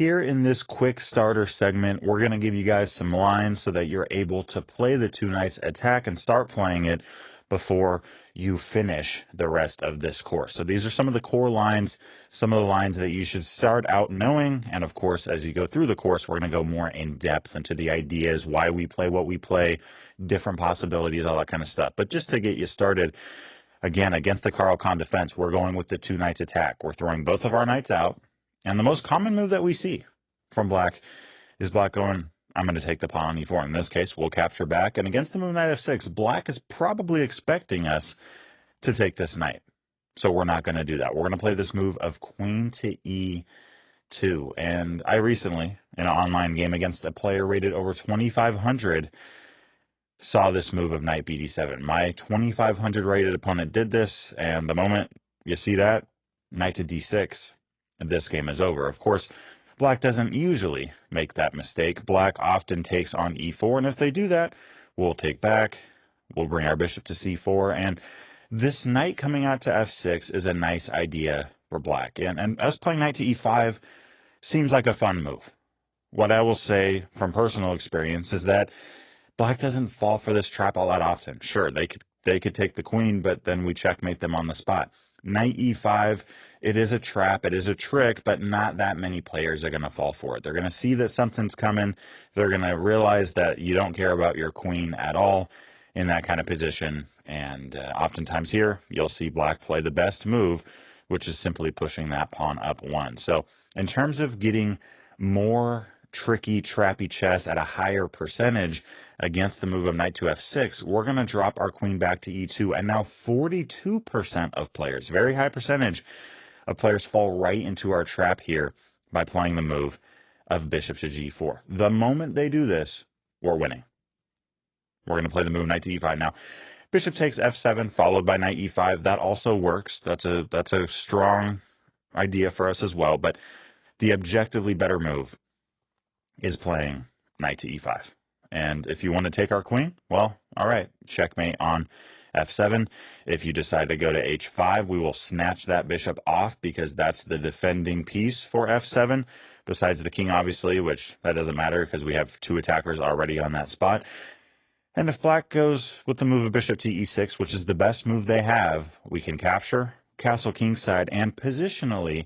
here in this quick starter segment, we're going to give you guys some lines so that you're able to play the two knights attack and start playing it before you finish the rest of this course. So these are some of the core lines, some of the lines that you should start out knowing. And of course, as you go through the course, we're going to go more in depth into the ideas, why we play what we play, different possibilities, all that kind of stuff. But just to get you started, again, against the Caro-Kann defense, we're going with the two knights attack. We're throwing both of our knights out. And the most common move that we see from black is black going, I'm going to take the pawn on e4. In this case, we'll capture back. And against the move knight f6, black is probably expecting us to take this knight. So we're not going to do that. We're going to play this move of queen to e2. And I recently, in an online game against a player rated over 2,500, saw this move of knight bd7. My 2,500 rated opponent did this, and the moment you see that, knight to d6, this game is over. Of course, black doesn't usually make that mistake. Black often takes on e4, and if they do that, we'll take back, we'll bring our bishop to c4, and this knight coming out to f6 is a nice idea for black. And us playing knight to e5 seems like a fun move. What I will say from personal experience is that black doesn't fall for this trap all that often. Sure, they could take the queen, but then we checkmate them on the spot. Knight e5, it is a trap, it is a trick, but not that many players are going to fall for it. They're going to see that something's coming. They're going to realize that you don't care about your queen at all in that kind of position. And oftentimes here, you'll see black play the best move, which is simply pushing that pawn up one. So in terms of getting more tricky, trappy chess at a higher percentage against the move of knight to f6, we're going to drop our queen back to e2, and now 42% of players, very high percentage of players, fall right into our trap here by playing the move of bishop to g4. The moment they do this, we're winning. We're going to play the move knight to e5 now. Bishop takes f7 followed by knight e5. That also works. That's a strong idea for us as well, but the objectively better move is playing knight to e5. And if you want to take our queen, well, all right, checkmate on f7. If you decide to go to h5, we will snatch that bishop off because that's the defending piece for f7, besides the king, obviously, which that doesn't matter because we have two attackers already on that spot. And if black goes with the move of bishop to e6, which is the best move they have, we can capture castle kingside, and positionally,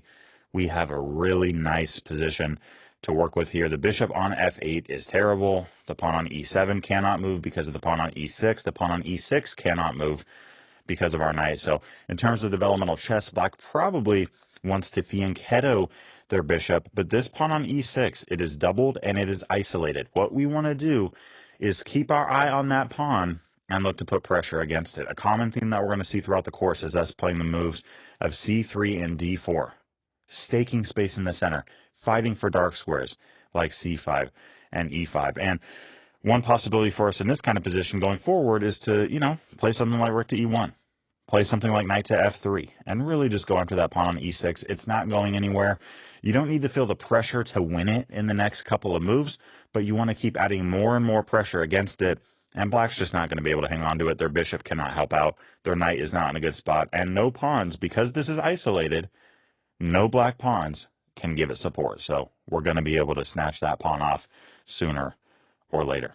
we have a really nice position to work with here. The bishop on f8 is terrible. The pawn on e7 cannot move because of the pawn on e6. The pawn on e6 cannot move because of our knight. So in terms of developmental chess, black probably wants to fianchetto their bishop, but this pawn on e6, it is doubled and it is isolated. What we want to do is keep our eye on that pawn and look to put pressure against it. A common theme that we're going to see throughout the course is us playing the moves of c3 and d4, staking space in the center, fighting for dark squares like c5 and e5. And one possibility for us in this kind of position going forward is to, play something like rook to e1, play something like knight to f3, and really just go after that pawn on e6. It's not going anywhere. You don't need to feel the pressure to win it in the next couple of moves, but you want to keep adding more and more pressure against it, and black's just not going to be able to hang on to it. Their bishop cannot help out. Their knight is not in a good spot, and no pawns, because this is isolated, no black pawns can give it support. So we're going to be able to snatch that pawn off sooner or later.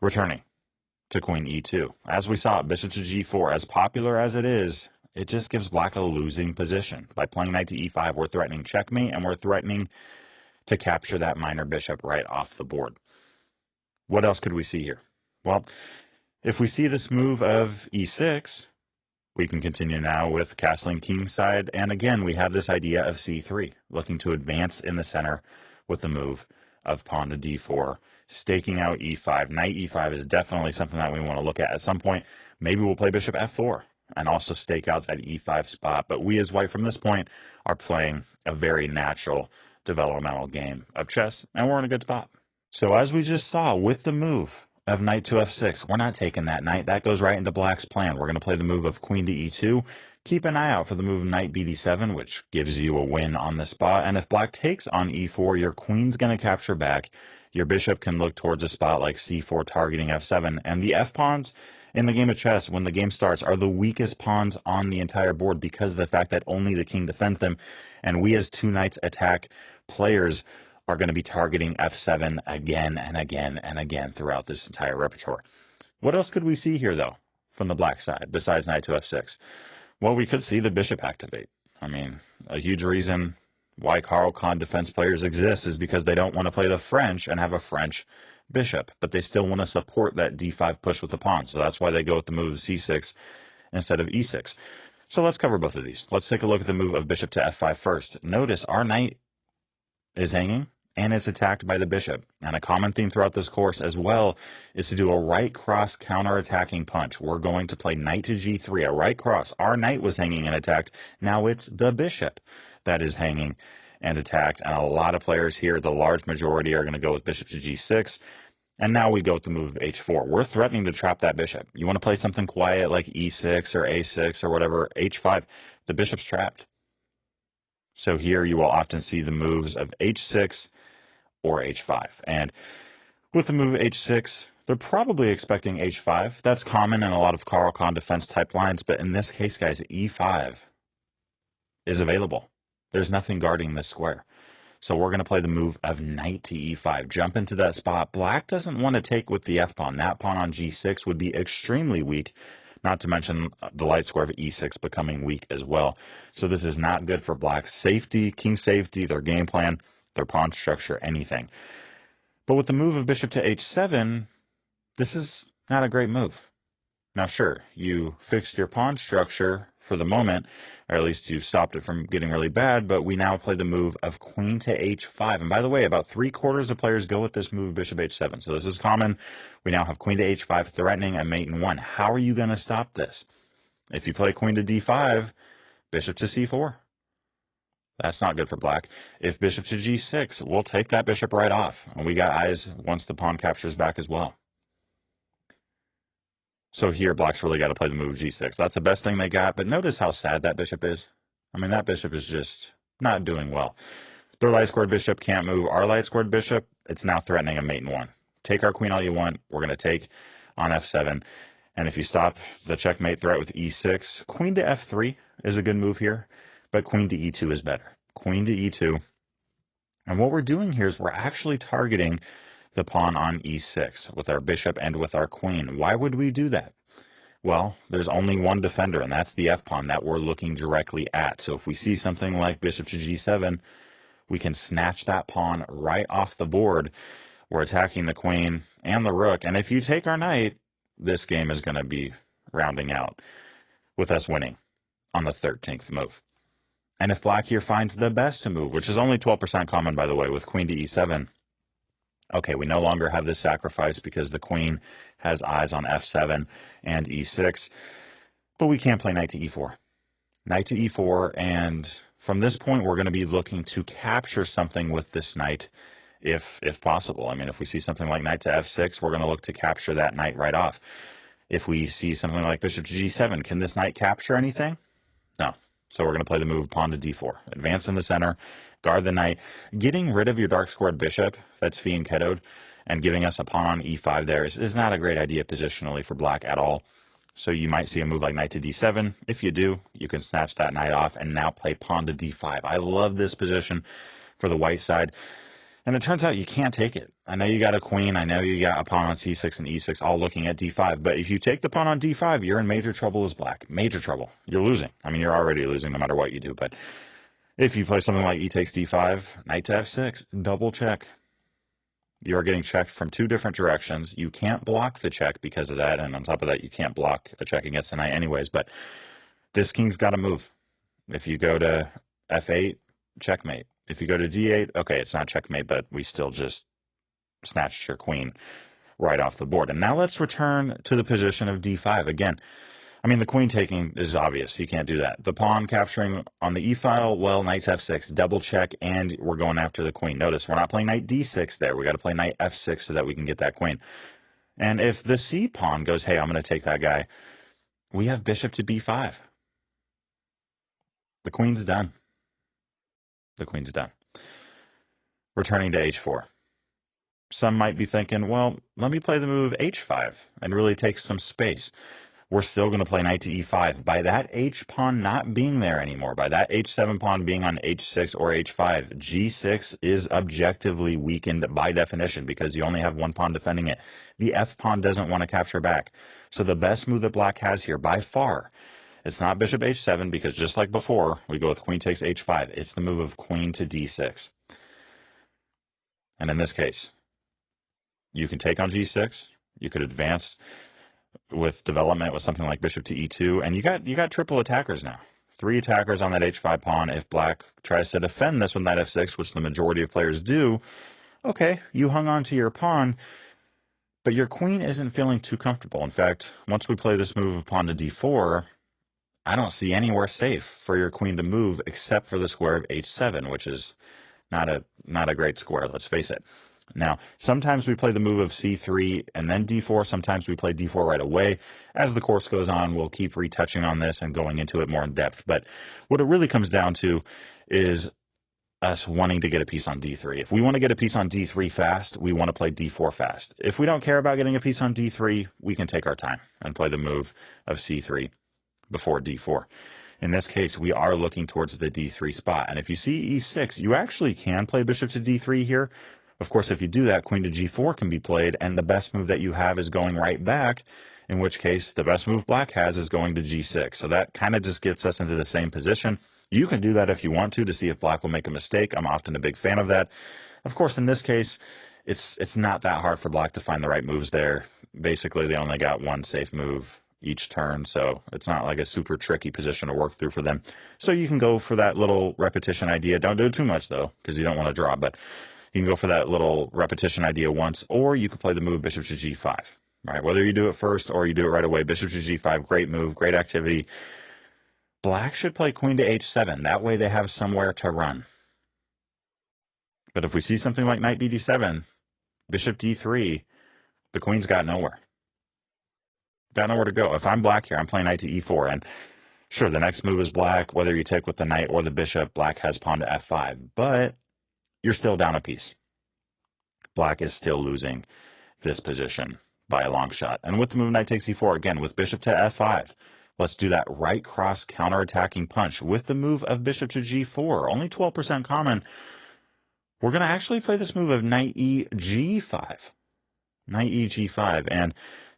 Returning to queen e2. As we saw, bishop to g4, as popular as it is, it just gives black a losing position. By playing knight to e5, we're threatening checkmate, and we're threatening to capture that minor bishop right off the board. What else could we see here? Well, if we see this move of e6, we can continue now with castling kingside, and again, we have this idea of c3, looking to advance in the center with the move of pawn to d4, staking out e5. Knight e5 is definitely something that we want to look at some point. Maybe we'll play bishop f4 and also stake out that e5 spot, but we as white from this point are playing a very natural developmental game of chess, and we're in a good spot. So as we just saw with the move of knight to f6, we're not taking that knight. That goes right into black's plan. We're going to play the move of queen to e2. Keep an eye out for the move of knight bd7, which gives you a win on the spot. And if black takes on e4, your queen's going to capture back. Your bishop can look towards a spot like c4 targeting f7. And the f-pawns in the game of chess, when the game starts, are the weakest pawns on the entire board because of the fact that only the king defends them. And we as two knights attack players are going to be targeting f7 again and again and again throughout this entire repertoire. What else could we see here, though, from the black side, besides knight to f6? Well, we could see the bishop activate. I mean, a huge reason why Caro-Kann defense players exist is because they don't want to play the French and have a French bishop, but they still want to support that d5 push with the pawn. So that's why they go with the move of c6 instead of e6. So let's cover both of these. Let's take a look at the move of bishop to f5 first. Notice our knight is hanging and it's attacked by the bishop. And a common theme throughout this course as well is to do a right cross counter-attacking punch. We're going to play knight to g3, a right cross. Our knight was hanging and attacked. Now it's the bishop that is hanging and attacked. And a lot of players here, the large majority, are going to go with bishop to g6. And now we go with the move of h4. We're threatening to trap that bishop. You want to play something quiet like e6 or a6 or whatever, h5. The bishop's trapped. So here you will often see the moves of h6 or h5. And with the move h6, they're probably expecting h5. That's common in a lot of Caro-Kann defense type lines, but in this case, guys, e5 is available. There's nothing guarding this square. So we're going to play the move of knight to e5. Jump into that spot. Black doesn't want to take with the f-pawn. That pawn on g6 would be extremely weak, not to mention the light square of e6 becoming weak as well. So this is not good for Black's safety, king safety, their game plan, their pawn structure, anything. But with the move of bishop to h7, this is not a great move. Now, sure, you fixed your pawn structure for the moment, or at least you've stopped it from getting really bad, but we now play the move of queen to h5. And by the way, about 3/4 of players go with this move bishop h7. So this is common. We now have queen to h5 threatening a mate in 1. How are you going to stop this? If you play queen to d5, bishop to c4. That's not good for Black. If bishop to g6, we'll take that bishop right off. And we got eyes once the pawn captures back as well. So here, Black's really got to play the move g6. That's the best thing they got. But notice how sad that bishop is. I mean, that bishop is just not doing well. Their light squared bishop can't move. Our light squared bishop, it's now threatening a mate in 1. Take our queen all you want. We're going to take on f7. And if you stop the checkmate threat with e6, queen to f3 is a good move here. But queen to e2 is better. Queen to e2. And what we're doing here is we're actually targeting the pawn on e6 with our bishop and with our queen. Why would we do that? Well, there's only one defender, and that's the f-pawn that we're looking directly at. So if we see something like bishop to g7, we can snatch that pawn right off the board. We're attacking the queen and the rook. And if you take our knight, this game is going to be rounding out with us winning on the 13th move. And if Black here finds the best to move, which is only 12% common, by the way, with queen to e7, okay, we no longer have this sacrifice because the queen has eyes on f7 and e6, but we can play knight to e4. Knight to e4, and from this point, we're going to be looking to capture something with this knight if possible. I mean, if we see something like knight to f6, we're going to look to capture that knight right off. If we see something like bishop to g7, can this knight capture anything? No. So we're going to play the move pawn to d4. Advance in the center, guard the knight. Getting rid of your dark squared bishop, that's fianchettoed, and giving us a pawn on e5 there is not a great idea positionally for Black at all. So you might see a move like knight to d7. If you do, you can snatch that knight off and now play pawn to d5. I love this position for the white side. And it turns out you can't take it. I know you got a queen. I know you got a pawn on c6 and e6 all looking at d5. But if you take the pawn on d5, you're in major trouble as Black. Major trouble. You're losing. I mean, you're already losing no matter what you do. But if you play something like e takes d5, knight to f6, double check. You are getting checked from 2 different directions. You can't block the check because of that. And on top of that, you can't block a check against the knight anyways. But this king's got to move. If you go to f8, checkmate. If you go to d8, okay, it's not checkmate, but we still just snatched your queen right off the board. And now let's return to the position of d5 again. I mean, the queen taking is obvious. You can't do that. The pawn capturing on the e-file, well, knight to f6, double check, and we're going after the queen. Notice we're not playing knight d6 there. We got to play knight f6 so that we can get that queen. And if the c pawn goes, hey, I'm going to take that guy, we have bishop to b5. The queen's done. The queen's done. Returning to h4. Some might be thinking, well, let me play the move h5 and really take some space. we're still going to play knight to e5. By that h pawn not being there anymore, by that h7 pawn being on h6 or h5, g6 is objectively weakened by definition because you only have one pawn defending it. The f pawn doesn't want to capture back. So the best move that black has here by far, it's not bishop h7 because just like before, we go with queen takes h5. It's the move of queen to d6. And in this case, you can take on g6. You could advance with development with something like bishop to e2, and you got triple attackers now. 3 attackers on that h5 pawn. If black tries to defend this with knight f6, which the majority of players do, okay, you hung on to your pawn, but your queen isn't feeling too comfortable. In fact, once we play this move of pawn to d4, I don't see anywhere safe for your queen to move except for the square of h7, which is not a great square, let's face it. Now, sometimes we play the move of c3 and then d4. Sometimes we play d4 right away. As the course goes on, we'll keep retouching on this and going into it more in depth. But what it really comes down to is us wanting to get a piece on d3. If we want to get a piece on d3 fast, we want to play d4 fast. If we don't care about getting a piece on d3, we can take our time and play the move of c3 before d4. In this case, we are looking towards the d3 spot. And if you see e6, you actually can play bishop to d3 here. Of course, if you do that, queen to g4 can be played, and the best move that you have is going right back, in which case the best move black has is going to g6. So that kind of just gets us into the same position. You can do that if you want to see if black will make a mistake. I'm often a big fan of that. Of course, in this case, it's not that hard for black to find the right moves there. Basically, they only got one safe move each turn, so it's not like a super tricky position to work through for them. So you can go for that little repetition idea. Don't do it too much, though, because you don't want to draw, but you can go for that little repetition idea once, or you could play the move bishop to g5, right? Whether you do it first or you do it right away, bishop to g5, great move, great activity. Black should play queen to h7. That way they have somewhere to run. But if we see something like knight bd7, bishop d3, the queen's got nowhere. Got nowhere to go. If I'm black here, I'm playing knight to e4, and sure, the next move is black. Whether you take with the knight or the bishop, black has pawn to f5, but you're still down a piece. Black is still losing this position by a long shot. And with the move knight takes e4, again, with bishop to f5, let's do that right cross counter-attacking punch with the move of bishop to g4. Only 12% common. We're going to actually play this move of knight e g5. Knight e g5. And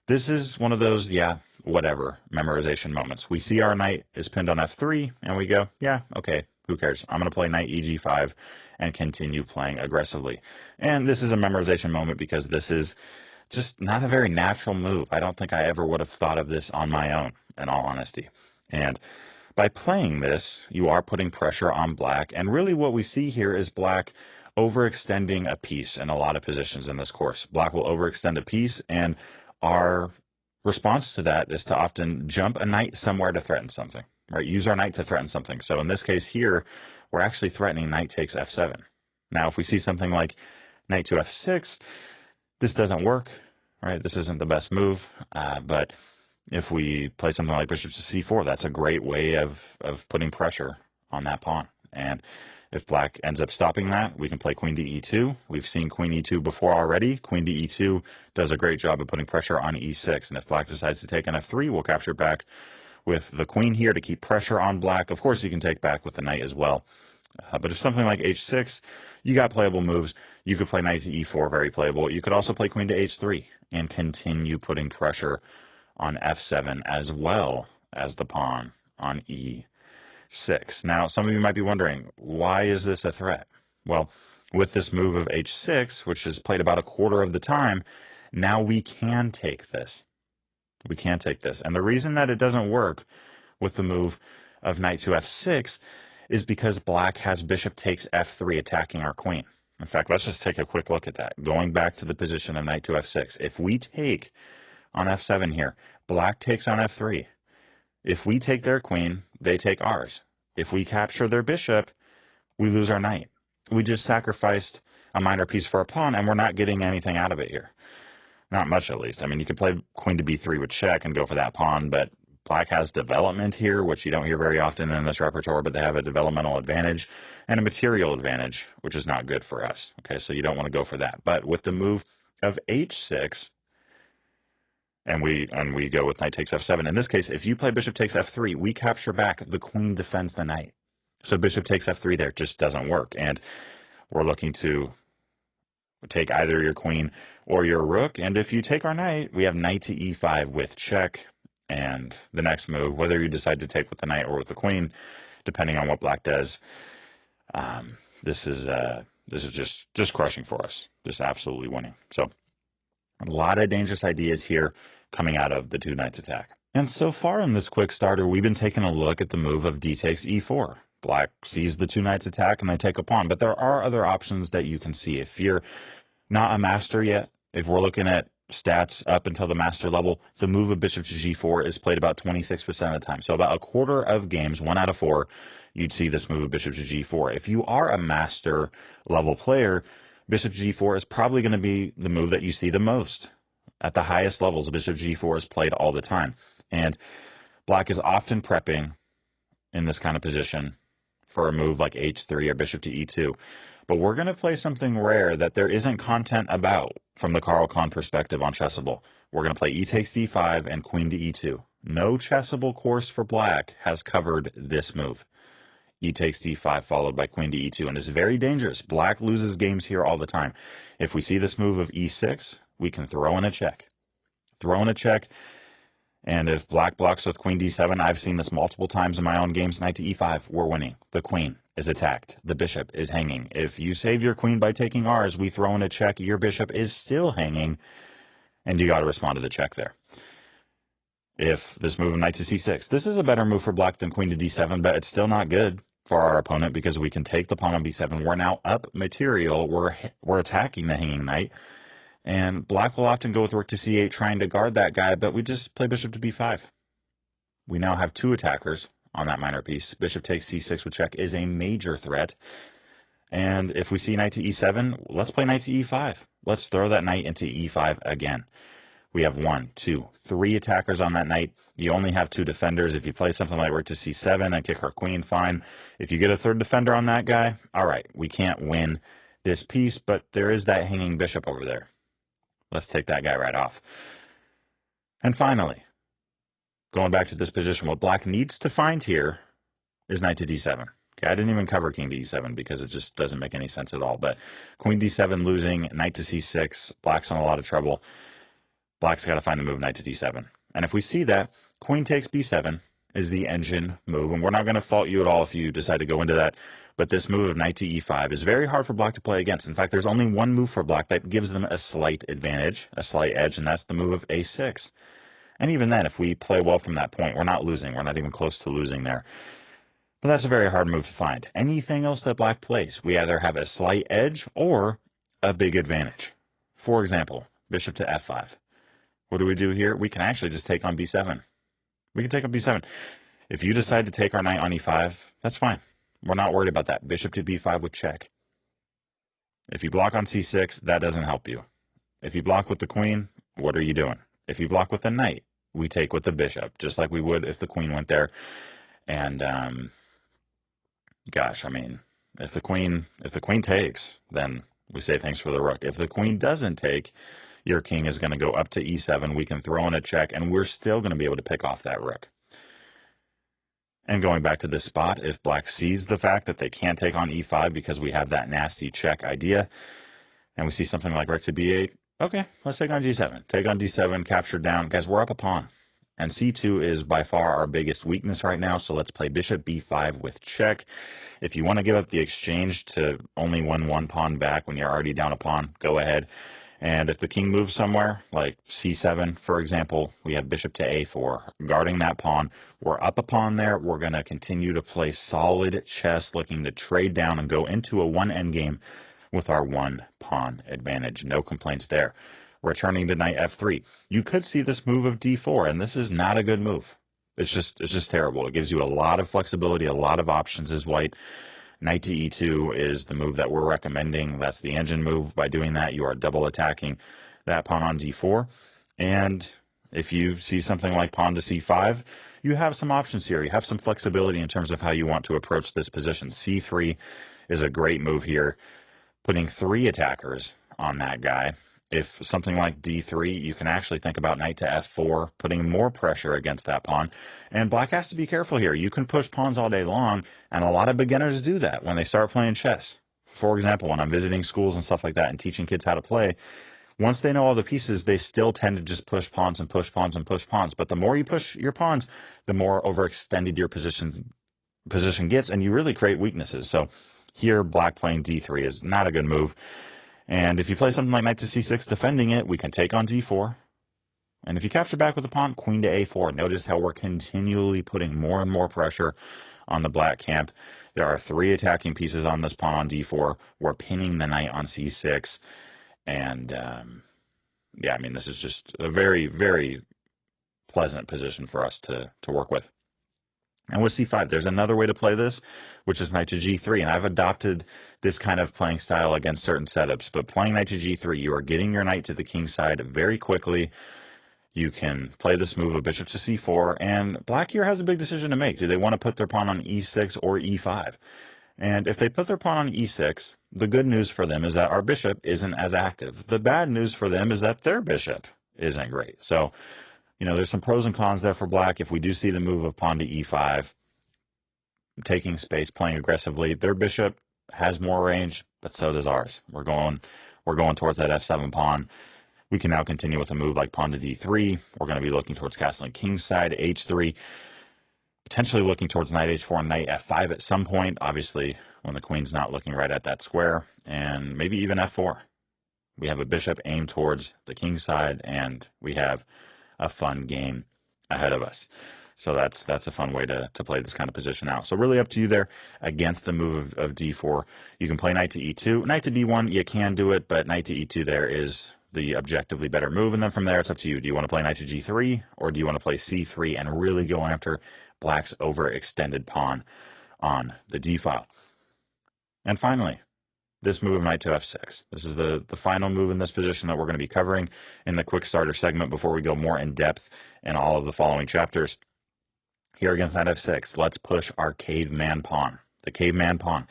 this is one of those, yeah, whatever, memorization moments. We see our knight is pinned on f3, and we go, yeah, okay, who cares? I'm going to play knight e g5 and continue playing aggressively. And this is a memorization moment because this is just not a very natural move. I don't think I ever would have thought of this on my own, in all honesty. And by playing this, you are putting pressure on black. And really what we see here is black overextending a piece in a lot of positions in this course. Black will overextend a piece, and our response to that is to often jump a knight somewhere to threaten something, right? Use our knight to threaten something. So in this case here, we're actually threatening knight takes f7. Now, if we see something like knight to f6, this doesn't work, right? This isn't the best move, but if we play something like bishop to c4, that's a great way of putting pressure on that pawn. And if black ends up stopping that, we can play queen to e2. We've seen queen e2 before already. Queen to e2 does a great job of putting pressure on e6. And if black decides to take on f3, we'll capture back with the queen here to keep pressure on black. Of course, you can take back with the knight as well. But if something like h6, you got playable moves. You could play knight to e4, very playable. You could also play queen to h3 and continue putting pressure on f7 as well as the pawn on e6. Now, some of you might be wondering, why is this a threat? Well, with this move of h6, which is played about a quarter of the time, now we can take this. We can take this. And the reason that it doesn't work with the move of knight to f6 is because black has bishop takes f3 attacking our queen. In fact, let's just take a quick look at that. Going back to the position of knight to f6. If we take on f7 here, black takes on f3. If we take their queen, they take ours. If we capture their bishop, we lose our knight. We just sacrificed a minor piece for a pawn, and we're not getting anything out of it here. Not much, at least. I mean, you could play queen to b3 with check and go for that pawn, but black has development here, which you don't hear very often in this repertoire, but they have a developmental advantage and a material advantage, which is not good for us. Okay, so you don't want to go for that. But with the move of h6, and we go with knight takes f7. In this case, if you play bishop takes f3, we capture back, the queen defends the knight. So bishop takes f3 there just doesn't work, and we're looking to take either your queen or your rook. And if you take our knight, we have knight to e5 with check. And the next move, whether you decide to take with the knight or with the queen, depending on what black does, this is just crushing for us, just absolutely winning. So a lot of dangerous ideas here coming out of the two knights attack. And so far in this quick starter, we've been taking a look at the move of d takes e4. Black sees the two knights attack and they take a pawn, but there are other options that you can see. If you're not a master yet, if we're looking at stats up until the master level, the move of bishop to g4 is played about 26% of the time. So about a quarter of games, 1 out of 4, you'd see this move of bishop to g4. If you are a master level player, bishop to g4 is probably going to be the move that you see the most. At the highest levels, bishop to g4 is played all the time. And black is often prepping in this kind of position for a move like h3 or bishop to e2. But we're going to play something rare that there isn't content about from the Carl Kahn perspective on Chessable. We're going to play e takes d5 and queen to e2. No Chessable course for black has covered this move. E takes d5 followed by queen to e2, and it's very dangerous. Black loses games here all the time. If we see this move of e6, we can throw in a check. Throw in a check, and if black blocks with queen d7, I've seen this multiple times in my own games, knight to e5, we're winning. The queen is attacked. The bishop is hanging. If you save your queen by taking ours, we throw in a check, your bishop is still hanging, and you got to respond to the check there. If this move of knight to c6, this is a better move for black than queen to d7, but it's still not good for our opponent because we can take the pawn on b7. We're now up material. We're attacking the hanging knight. And black will often go with rook to c8 trying to guard that guy, but we just play bishop to b5. We now have 2 attackers on that minor piece. Bishop takes c6 with check is a major threat. And if we see knight to e7, let's play knight to e5. Let's throw that knight into e5 again. We have 1, 2, 3 attackers on that knight. You only have 2 defenders. If you play something like rook to c7 and kick our queen, fine. If you get a 3rd defender on that guy, all right, we can't win this piece, but there is that hanging bishop over there. Let's take that guy right off. And finally, going back to this position, what black needs to find here is knight to d7. Okay, I didn't even cover king to e7 because it just doesn't make any sense at all. But queen d7 losing, knight to c6, black's in a lot of trouble. Black's got to find the move knight to d7. And if we see that, queen takes b7 is the engine move. And we're not going to fault you at all if you decide to go into that. But this move of knight to e5 is very hard for black to play against. In fact, there's only one move for black that gives them a slight advantage, a slight edge, and that's the move of a6. And even then, if we play well from that point, we're not losing. We're not even close to losing there. But that's a very hard move to find. Anything else that black plays, we either have a slight edge or a big advantage. For example, bishop to f5. What do we do here? We can actually just take on b7. We can take on b7. If you decide to take our knight on e5, that's fine. We're not worried about that. Bishop to b5 with check. If you block on c6, that doesn't help you. If you block with the queen, what are you doing? If you block with the knight, we take with the bishop, just like we would if the queen went there. And, gosh, I mean, if the queen takes, then we say thanks for the rook. If the queen doesn't take, your king is going to go up to e7. We can throw in a check, and we're still going to be able to pick off that rook. And going back to this spot, if black sees the fact that they can't take on e5 because we have that nasty check idea, and we see something like rook to b8, okay, let's take on g7. Take on d7, capture down. Guys, we're up a pawn. And c2 is by far our biggest weakness right now, so let's play bishop b5 with check. If you want to give up the exchange to only win 1 pawn back when you're already down a pawn, go ahead. And if the king moves somewhere, like c7, for example, we have bishop to a4, guarding that pawn. We're up a pawn there. We're going to continue to play solid chess, looking to trade down and go into a 1 endgame with our 1 pawn advantage. No complaints there. Returning to knight f3. You could see this move of d4, and this is not a good move. It's just terrible. It gives you a lot of flexibility, a lot of options as white. Knight to e2 is the move that we're recommending. That's the engine move. By doing that, you are double attacking that pawn on d4. And if you see something like pawn to c5, you have some options here. You have some flexibility in terms of how you want to approach this position. c3 is a great move here, putting 3 attackers on that guy. If something like d3, you can actually think about knight to f4, putting more pressure against that pawn. And black has to be careful here. You can push pawns all day long, and a lot of beginners do that when they start playing chess. For example, when I'm visiting schools and stuff like that and teaching kids how to play, once they know all the pieces, they still tend to just push pawns and push pawns and push pawns. But the more you push your pawns, the more overextended your position gets, and you really create weaknesses. So here, black playing d3 is not a good move. And if you play something like knight to c6 defending it, we can take on d4. And if you capture back with the pawn, queen to a4. Notice how we're continually putting more and more pressure on the black camp. There are 3 attacking pieces on this pawn on d4. We're pinning the knight on c6. And, yeah, I mean, this is just a very, very pleasant position for us to work with. And with c5, there's another way to play this, which is knight to g3. And I've adopted this kind of playing style against certain setups. But playing knight to g3, you are getting your knight to the king side very quickly. You can play this move of bishop to c4. And black here has a big decision to make. Do they want to put their pawn on e6 or e5? And if they put their pawn on e6, the good news for them is that our bishop isn't as active. The bad news for them is that their bishop isn't great. So, you know, there's some pros and cons there for black. If we do see the move of pawn to e5, taking space, playing aggressively, their bishop has more range, but so does ours. We're going towards that f7 pawn. We can now continue with a move like pawn to d3. We're going to be looking towards castling king side, h3, potentially looking towards knight h4 and knight f5 at some point, obviously when the queen's not looking right at that square, and maybe even f4. We have a bishop aimed towards the king side, and we have a fun game ahead of us. So that's a fun way to play this kind of position out. So really up to you there against the move of d4. You can play knight to e2. Knight to b1, you can do it, but knight to e2 there is the objectively better move. And then from there, it's up to you. Do you want to play knight to g3, or do you want to play c3 and really go after black's overextended pawn on the d file? And finally, this move of knight to f6. This is the final move in this position that we're going to be covering in the quick starter segment before we go more in depth in all of the following chapters. Here against knight f6, let's push our caveman pawn. The caveman pawn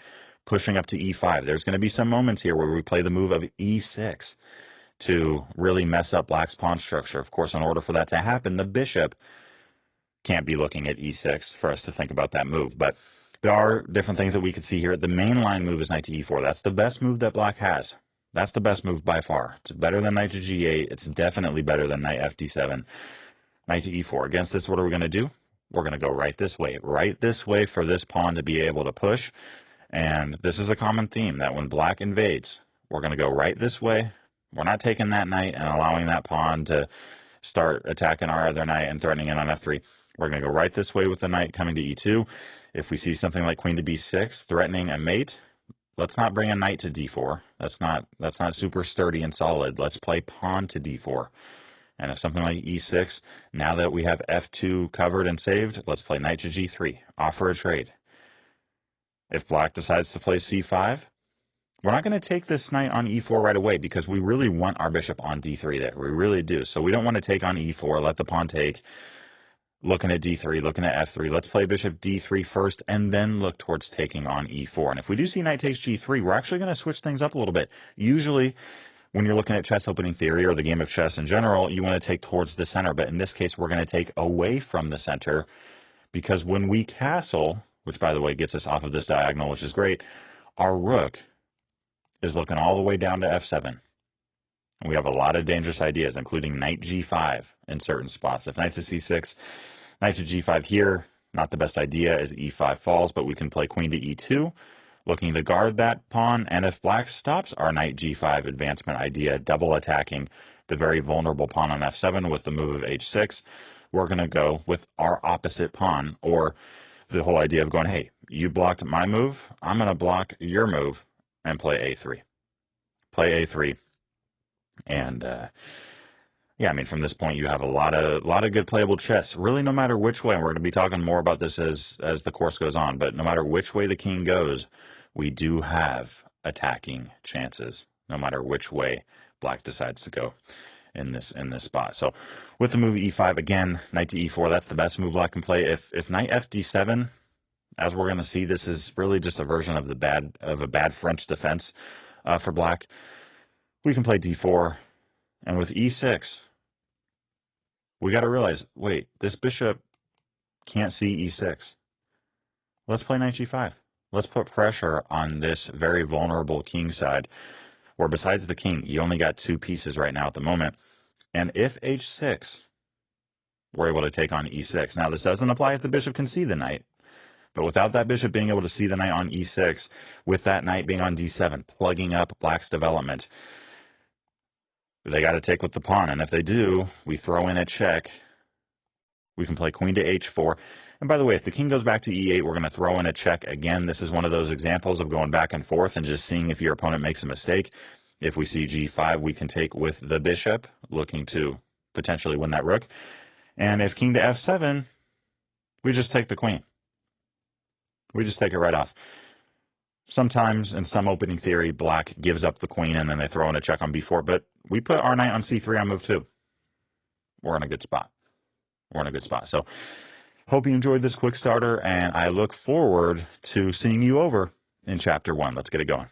pushing up to e5. There's going to be some moments here where we play the move of e6 to really mess up black's pawn structure. Of course, in order for that to happen, the bishop can't be looking at e6 for us to think about that move. But there are different things that we could see here. The main line move is knight to e4. That's the best move that black has. That's the best move by far. It's better than knight to g8. It's definitely better than knight fd7. Knight to e4. Against this, what are we going to do? We're going to go right this way for this pawn to be able to push. And this is a common theme, that when black invades, we're going to go right this way. We're not taking that knight and allowing that pawn to start attacking our other knight and threatening it on f3. We're going to go right this way with the knight coming to e2. If we see something like queen to b6 threatening a mate, let's not bring a knight to d4. That's not super sturdy and solid. Let's play pawn to d4. And if something like e6, now that we have f2 covered and saved, let's play knight to g3, offer a trade. If black decides to play c5, we're not going to take this knight on e4 right away because we really want our bishop on d3 there. We really do. So we don't want to take on e4, let the pawn take, looking at d3, looking at f3. Let's play bishop d3 first and then look towards taking on e4. And if we do see knight takes g3, we're actually going to switch things up a little bit. Usually, when you're looking at chess opening theory or the game of chess in general, you want to take towards the center. But in this case, we're going to take away from the center because when we castle, which by the way gets us off of this diagonal, which is great, our rook is looking all the way down to f7. And we have a lot of dangerous ideas, including knight g5 in certain spots. If knight to c6, knight to g5 here, not the best idea as e5 falls, but we can play queen to e2. Looking to guard that pawn, and if black stops our knight g5 advancement idea, double attacking the very vulnerable pawn on f7 with the move of h6, we're going to go with our opposite pawn, or the whole idea of going, hey, you blocked my move, I'm going to block your move and play a3. Play a3, and yeah, I mean, from this point, you have a lot of good playable chess. Really, no matter which way, and we're going to be talking more about this as the course goes on, but no matter which way the king goes, we do have attacking chances, no matter which way black decides to go in this spot. So with the move e5, again, knight to e4, that's the best move black can play. If knight fd7, as we're going to see, this is really just a version of a bad French defense for black. We can play d4. And with e6, we got to realize, wait, this bishop can't see e6. Let's play knight g5. Let's put pressure on this very vulnerable king side, where besides the king, you only got two pieces right now at the moment. And if h6, we're able to take on e6. Now, this doesn't apply if the bishop can see the knight. But without that bishop being able to see the knight on e6, with that knight being on d7, plugging up black's development, they got to take with the pawn. And if they do, we throw in a check. We can play queen to h4. And by the way, if the king goes back to e8, we're going to throw in a check again. This is one of those examples of going back and forth and just seeing if your opponent makes a mistake. If we see g5, we can take with the bishop, looking to potentially win that rook. And if king to f7, we just take the queen. We just take it right off. Sometimes, in some opening theory, black gives up the queen and then they throw in a check on b4. But we put our knight on c3 on move 2. We're in a good spot. We're in a good spot. So, hope you enjoyed this quick starter, and I look forward to seeing you over in Chapter 1. Let's get it going.